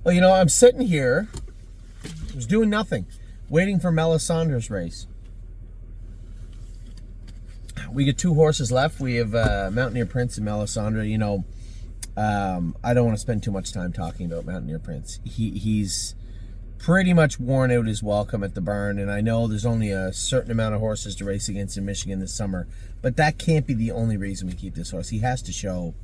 Well, I'm sitting here, I was doing nothing, waiting for Melisandre's race. We get 2 horses left. We have Mountaineer Prince and Melisandre. I don't want to spend too much time talking about Mountaineer Prince. He's pretty much worn out his welcome at the barn, and I know there's only a certain amount of horses to race against in Michigan this summer, but that can't be the only reason we keep this horse. He has to show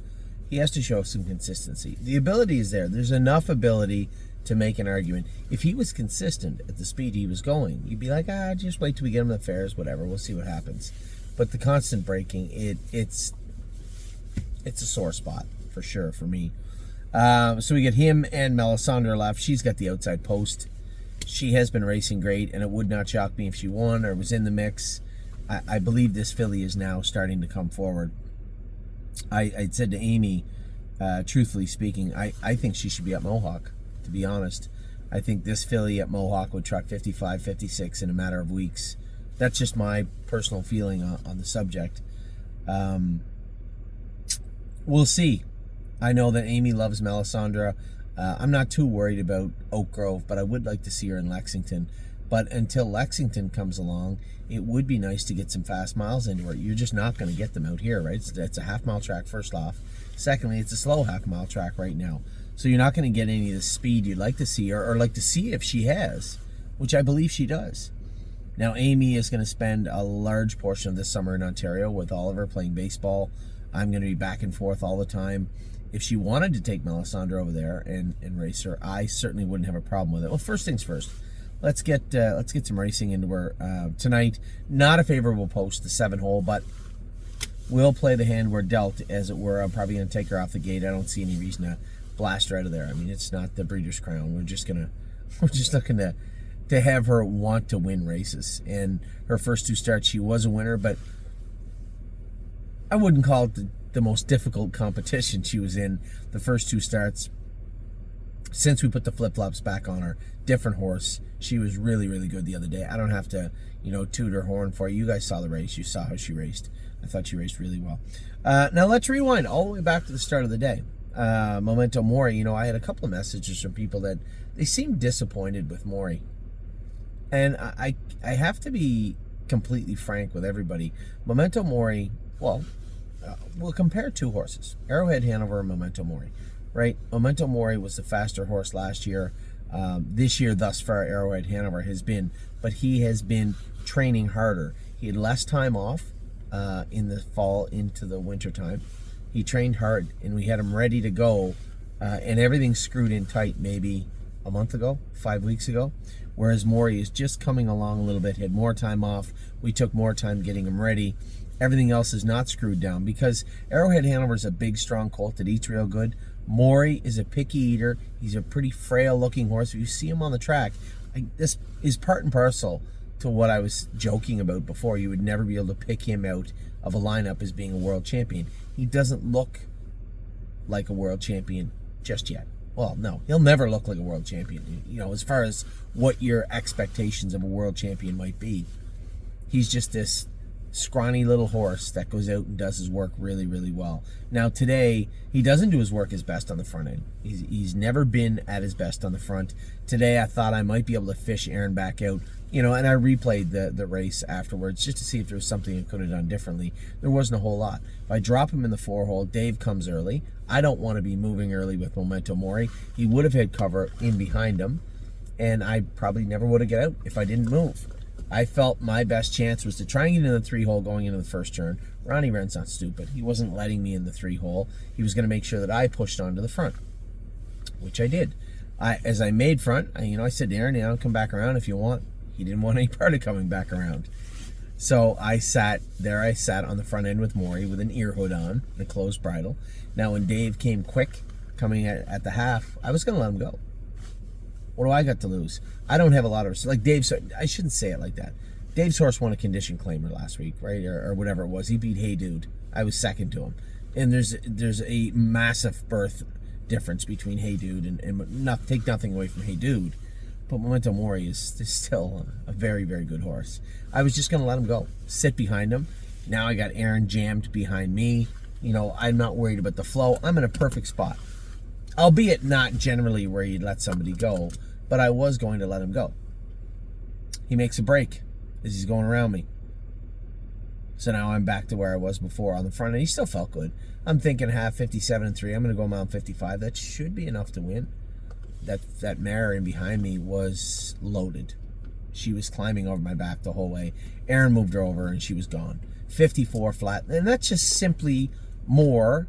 some consistency. The ability is there. There's enough ability to make an argument. If he was consistent at the speed he was going, you'd be like, just wait till we get him the fairs, whatever. We'll see what happens. But the constant braking, it's a sore spot for sure for me. So we get him and Melisandre left. She's got the outside post. She has been racing great, and it would not shock me if she won or was in the mix. I believe this filly is now starting to come forward. I said to Amy, truthfully speaking, I think she should be at Mohawk, to be honest. I think this filly at Mohawk would truck 55, 56 in a matter of weeks. That's just my personal feeling on the subject. We'll see. I know that Amy loves Melisandre. I'm not too worried about Oak Grove, but I would like to see her in Lexington. But until Lexington comes along, it would be nice to get some fast miles into her. You're just not going to get them out here, right? It's a half-mile track, first off. Secondly, it's a slow half-mile track right now. So you're not going to get any of the speed you'd like to see, or like to see if she has, which I believe she does. Now, Amy is going to spend a large portion of this summer in Ontario with Oliver playing baseball. I'm going to be back and forth all the time. If she wanted to take Melisandre over there and race her, I certainly wouldn't have a problem with it. Well, first things first. Let's get some racing into her tonight. Not a favorable post, the 7-hole, but we'll play the hand we're dealt, as it were. I'm probably going to take her off the gate. I don't see any reason to blast her out of there. I mean, it's not the Breeders' Crown. We're just looking to have her want to win races. And her first 2 starts, she was a winner, but I wouldn't call it the most difficult competition she was in. The first 2 starts, since we put the flip-flops back on her, different horse. She was really, really good the other day. I don't have to, toot her horn for you. You guys saw the race. You saw how she raced. I thought she raced really well. Now let's rewind all the way back to the start of the day. Momento Mory, I had a couple of messages from people that they seemed disappointed with Mory. And I have to be completely frank with everybody. Momento Mory, we'll compare 2 horses, Arrowhead Hanover and Momento Mory, right? Momento Mory was the faster horse last year. This year, thus far, Arrowhead Hanover has been, but he has been training harder. He had less time off in the fall into the winter time. He trained hard, and we had him ready to go, and everything screwed in tight maybe a month ago, 5 weeks ago, whereas Mory is just coming along a little bit, had more time off. We took more time getting him ready. Everything else is not screwed down because Arrowhead Hanover is a big, strong colt that eats real good. Mory is a picky eater. He's a pretty frail-looking horse. If you see him on the track, this is part and parcel to what I was joking about before. You would never be able to pick him out of a lineup as being a world champion. He doesn't look like a world champion just yet. Well, no, he'll never look like a world champion, as far as what your expectations of a world champion might be. He's just this scrawny little horse that goes out and does his work really, really well. Now today, he doesn't do his work his best on the front end. He's never been at his best on the front. Today, I thought I might be able to fish Aaron back out, and I replayed the race afterwards just to see if there was something I could have done differently. There wasn't a whole lot. If I drop him in the 4-hole, Dave comes early. I don't want to be moving early with Momento Mory. He would have had cover in behind him, and I probably never would have got out if I didn't move. I felt my best chance was to try and get in the 3-hole going into the first turn. Ronnie Wren's not stupid. He wasn't letting me in the 3-hole. He was going to make sure that I pushed onto the front, which I did. As I made front, I said to Aaron, I'll come back around if you want. He didn't want any part of coming back around. So I sat on the front end with Mory with an ear hood on and a closed bridle. Now when Dave came quick, coming at the half, I was going to let him go. What do I got to lose? I don't have a lot of... Like Dave's... I shouldn't say it like that. Dave's horse won a condition claimer last week, right? Or whatever it was. He beat Hey Dude. I was second to him. And there's a massive birth difference between Hey Dude and take nothing away from Hey Dude. But Momento Mory is still a very, very good horse. I was just going to let him go. Sit behind him. Now I got Aaron jammed behind me. I'm not worried about the flow. I'm in a perfect spot. albeit not generally where you'd let somebody go, but I was going to let him go. He makes a break as he's going around me. So now I'm back to where I was before on the front, and he still felt good. I'm thinking half 57-3. I'm going to go mount 55. That should be enough to win. That mare in behind me was loaded. She was climbing over my back the whole way. Aaron moved her over, and she was gone. 54 flat, and that's just simply more.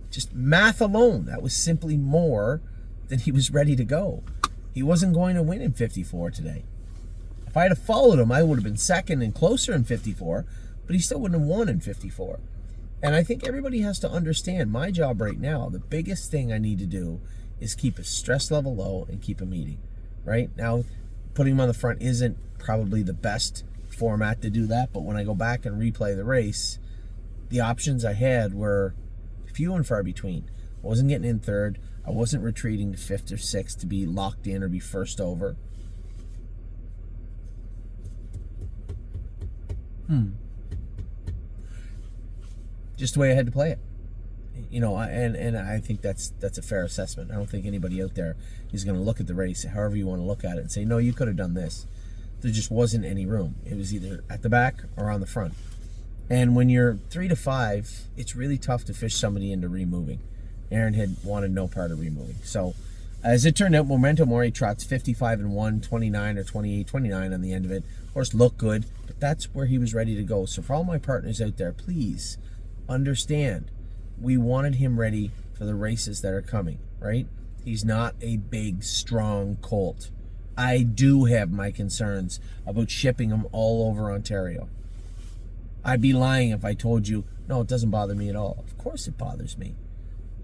Just math alone, that was simply more than he was ready to go. He wasn't going to win in 54 today. If I had followed him, I would have been second and closer in 54, but he still wouldn't have won in 54. And I think everybody has to understand my job right now, the biggest thing I need to do is keep his stress level low and keep him eating. Right? Now, putting him on the front isn't probably the best format to do that, but when I go back and replay the race, the options I had were few and far between. I wasn't getting in third. I wasn't retreating to fifth or sixth to be locked in or be first over. Just the way I had to play it. And I think that's a fair assessment. I don't think anybody out there is going to look at the race, however you want to look at it, and say, no, you could have done this. There just wasn't any room. It was either at the back or on the front. And when you're 3 to 5, it's really tough to fish somebody into removing. Aaron had wanted no part of removing. So, as it turned out, Momento Mory trots 55-1, 29 or 28-29 on the end of it. Horse looked good, but that's where he was ready to go. So for all my partners out there, please understand, we wanted him ready for the races that are coming, right? He's not a big, strong colt. I do have my concerns about shipping him all over Ontario. I'd be lying if I told you, no, it doesn't bother me at all. Of course it bothers me.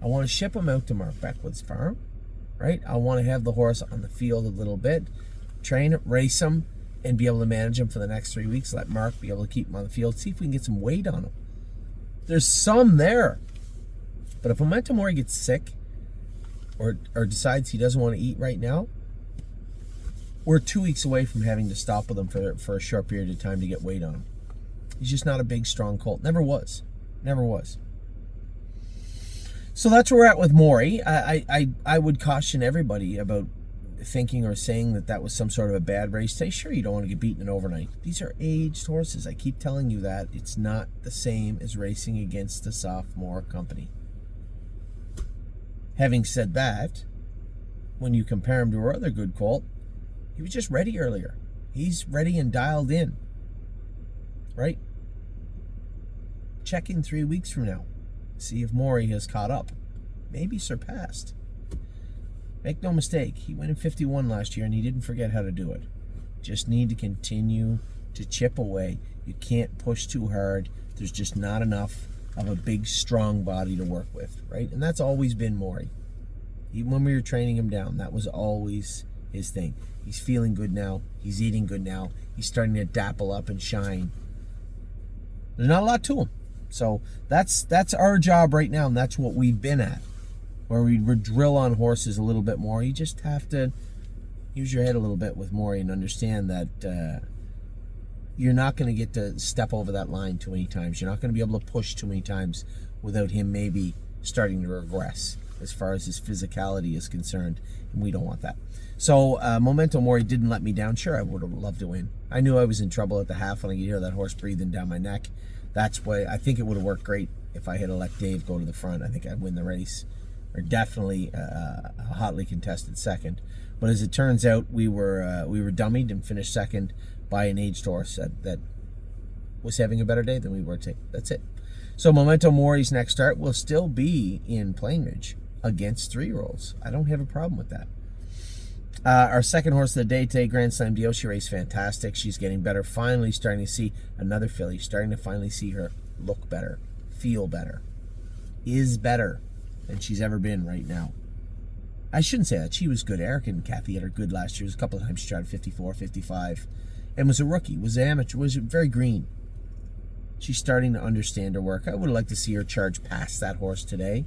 I want to ship him out to Mark Beckwith's farm, right? I want to have the horse on the field a little bit, train it, race him, and be able to manage him for the next 3 weeks. Let Mark be able to keep him on the field, see if we can get some weight on him. There's some there. But if Momento Mory gets sick or decides he doesn't want to eat right now, we're 2 weeks away from having to stop with him for a short period of time to get weight on him. He's just not a big, strong colt. Never was. Never was. So that's where we're at with Mory. I would caution everybody about thinking or saying that was some sort of a bad race day. Sure, you don't want to get beaten overnight. These are aged horses. I keep telling you that. It's not the same as racing against the sophomore company. Having said that, when you compare him to our other good colt, he was just ready earlier. He's ready and dialed in. Right? Check in 3 weeks from now. See if Mory has caught up. Maybe surpassed. Make no mistake, he went in 51 last year and he didn't forget how to do it. Just need to continue to chip away. You can't push too hard. There's just not enough of a big, strong body to work with, right? And that's always been Mory. Even when we were training him down, that was always his thing. He's feeling good now. He's eating good now. He's starting to dapple up and shine. There's not a lot to him. So that's our job right now, and that's what we've been at, where we drill on horses a little bit more. You just have to use your head a little bit with Mory and understand that you're not going to get to step over that line too many times. You're not going to be able to push too many times without him maybe starting to regress as far as his physicality is concerned, and we don't want that. So Momento Mory didn't let me down. Sure, I would have loved to win. I knew I was in trouble at the half when I could hear that horse breathing down my neck. That's why I think it would have worked great if I had let Dave go to the front. I think I'd win the race, or definitely a hotly contested second. But as it turns out, we were dummied and finished second by an aged horse that was having a better day than we were today. That's it. So Momento Mory's next start will still be in Plainridge against 3-year-olds. I don't have a problem with that. Our second horse of the day today, Grand Slam Deal. She raced fantastic. She's getting better. Finally starting to see another filly. Starting to finally see her look better, feel better, is better than she's ever been right now. I shouldn't say that. She was good. Eric and Kathy had her good last year. There's a couple of times she tried 54, 55, and was a rookie, was an amateur, was very green. She's starting to understand her work. I would have liked to see her charge past that horse today,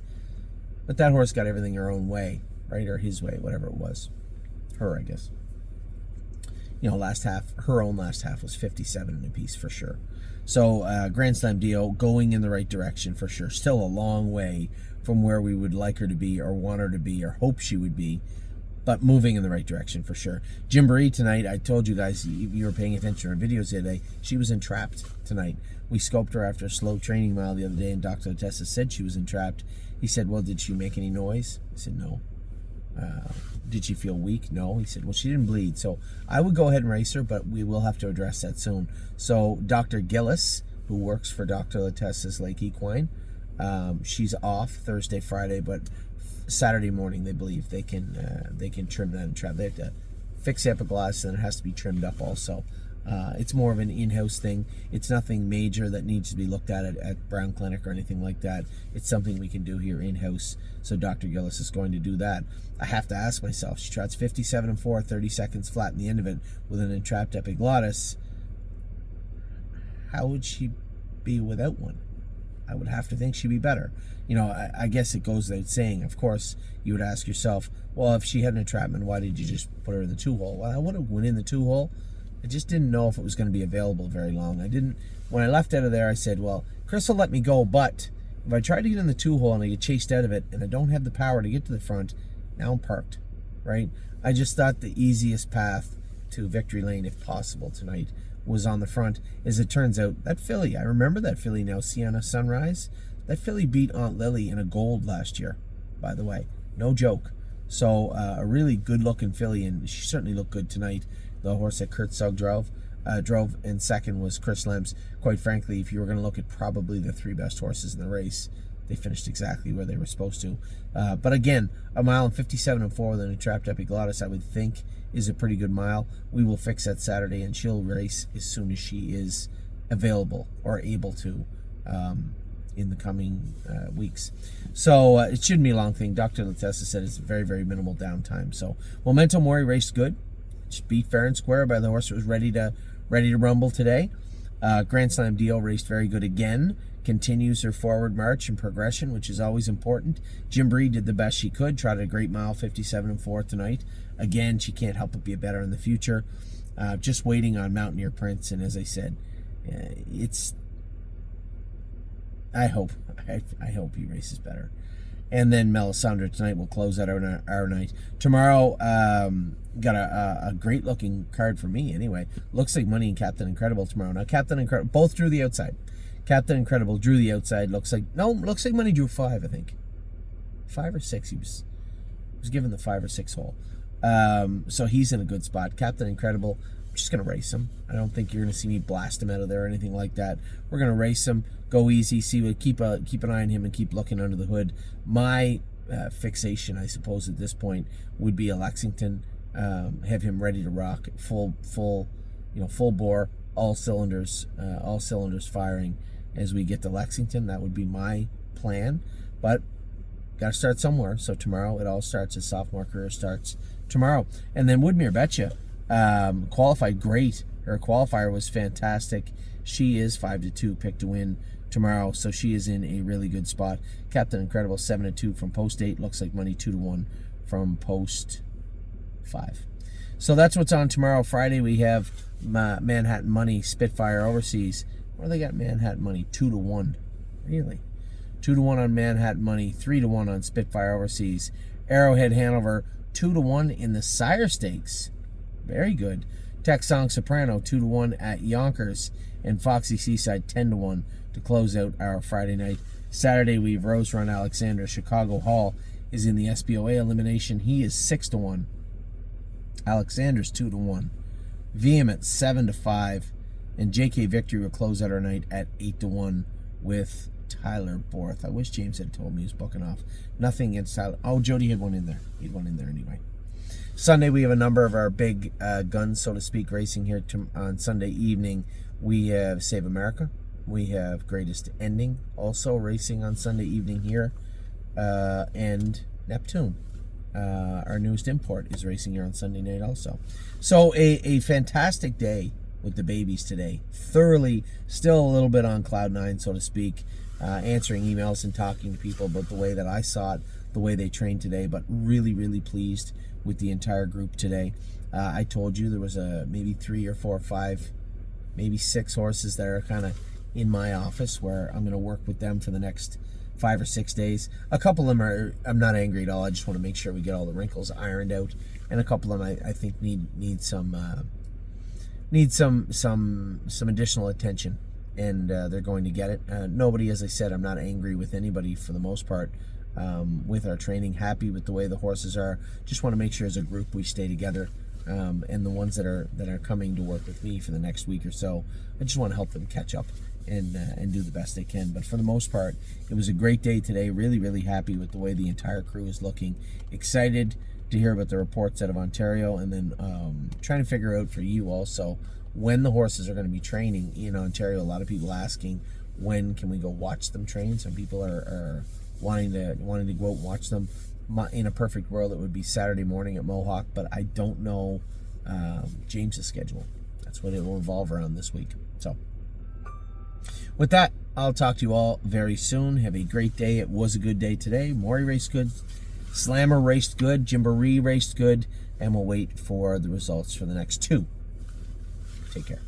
but that horse got everything her own way, right? Or his way, whatever it was. Her, I guess. Last half, her own last half was 57 and a piece for sure. So Grand Slam Deal going in the right direction for sure. Still a long way from where we would like her to be or want her to be or hope she would be, but moving in the right direction for sure. Gymboree tonight, I told you guys, you were paying attention to her videos today, she was entrapped tonight. We scoped her after a slow training mile the other day, and Dr. Latessa said she was entrapped. He said, well, did she make any noise? I said, no. Did she feel weak? No. He said, well, she didn't bleed. So I would go ahead and race her, but we will have to address that soon. So Dr. Gillis, who works for Dr. Latessa's Lake Equine, she's off Thursday, Friday, but Saturday morning they believe they can trim that and trap. They have to fix the epiglottis, and it has to be trimmed up also. It's more of an in-house thing. It's nothing major that needs to be looked at Brown Clinic or anything like that. It's something we can do here in-house. So Dr. Gillis is going to do that. I have to ask myself, she trots 57.4, 30 seconds flat in the end of it with an entrapped epiglottis. How would she be without one? I would have to think she'd be better. You know, I guess it goes without saying. Of course, you would ask yourself, well, if she had an entrapment, why did you just put her in the 2-hole? Well, I would have went in the 2-hole. I just didn't know if it was going to be available very long. When I left out of there, I said, well, Chris will let me go, but if I try to get in the 2-hole and I get chased out of it and I don't have the power to get to the front, now I'm parked, right? I just thought the easiest path to victory lane, if possible, tonight was on the front. As it turns out, that filly, I remember that filly now, Sienna Sunrise. That filly beat Aunt Lily in a gold last year, by the way. No joke. So a really good-looking filly, and she certainly looked good tonight. The horse that Kurt Sugg drove, and second was Chris Lem's. Quite frankly, if you were going to look at probably the 3 best horses in the race, they finished exactly where they were supposed to. But again, a mile and 57.4 with an entrapped epiglottis, I would think, is a pretty good mile. We will fix that Saturday, and she'll race as soon as she is available or able to in the coming weeks. So it shouldn't be a long thing. Dr. Latessa said it's very, very minimal downtime. So Momento Mory raced good. Just beat fair and square by the horse that was ready to rumble today. Grand Slam Deal raced very good again. Continues her forward march and progression, which is always important. Gymboree did the best she could. Trotted a great mile, 57.4 tonight. Again, she can't help but be better in the future. Just waiting on Mountaineer Prince, and as I said, I hope he races better. And then Melisandre tonight will close out our night. Tomorrow, got a great looking card for me anyway. Looks like Money and Captain Incredible tomorrow. Now Captain Incredible both drew the outside. Captain Incredible drew the outside. Looks like Money drew 5, I think. 5 or 6. He was given the 5 or 6 hole. So he's in a good spot. Captain Incredible, I'm just gonna race him. I don't think you're gonna see me blast him out of there or anything like that. We're gonna race him, go easy, keep an eye on him and keep looking under the hood. My fixation, I suppose, at this point would be a Lexington. Have him ready to rock, full bore, all cylinders firing as we get to Lexington. That would be my plan, but got to start somewhere. So tomorrow it all starts. His sophomore career starts tomorrow. And then Woodmere Betcha qualified great. Her qualifier was fantastic. She is 5-2 picked to win tomorrow, so she is in a really good spot. Captain Incredible 7-2 from post 8. Looks like Money 2-1 from post 5. So that's what's on tomorrow. Friday we have Manhattan Money, Spitfire Overseas. What do they got? Manhattan Money 2-1. Really? 2-1 on Manhattan Money, 3-1 on Spitfire Overseas. Arrowhead Hanover 2-1 in the Sire Stakes. Very good. Texong Soprano 2-1 at Yonkers, and Foxy Seaside 10-1 to close out our Friday night. Saturday we have Rose Run Alexander. Chicago Hall is in the SBOA elimination. He is 6-1. Alexander's 2-1. Vehement 7-5, and JK Victory will close out our night at 8-1 with Tyler Borth. I wish James had told me he was booking off. Nothing against Tyler. Oh, Jody had one in there. He had one in there anyway. Sunday we have a number of our big guns, so to speak, racing here on Sunday evening. We have Save America. We have Greatest Ending also racing on Sunday evening here, and Neptune. Our newest import is racing here on Sunday night also. So a fantastic day with the babies today. Thoroughly, still a little bit on cloud 9, so to speak, answering emails and talking to people about the way that I saw it, the way they trained today, but really, really pleased with the entire group today. I told you there was maybe 3 or 4 or 5, maybe 6 horses that are kind of in my office where I'm going to work with them for the next 5 or 6 days. A couple of them I'm not angry at all. I just want to make sure we get all the wrinkles ironed out, and a couple of them I think need some additional attention, and they're going to get it. Nobody, as I said, I'm not angry with anybody for the most part. With our training, happy with the way the horses are. Just want to make sure as a group we stay together, and the ones that are coming to work with me for the next week or so, I just want to help them catch up and do the best they can. But for the most part, it was a great day today. Really happy with the way the entire crew is looking. Excited to hear about the reports out of Ontario, and then trying to figure out for you also when the horses are going to be training in Ontario. A lot of people asking, when can we go watch them train? Some people are wanting to go out and watch them. In a perfect world, it would be Saturday morning at Mohawk, but I don't know James's schedule. That's what it will revolve around this week. So with that, I'll talk to you all very soon. Have a great day. It was a good day today. Mory raced good. Slammer raced good. Gymboree raced good. And we'll wait for the results for the next two. Take care.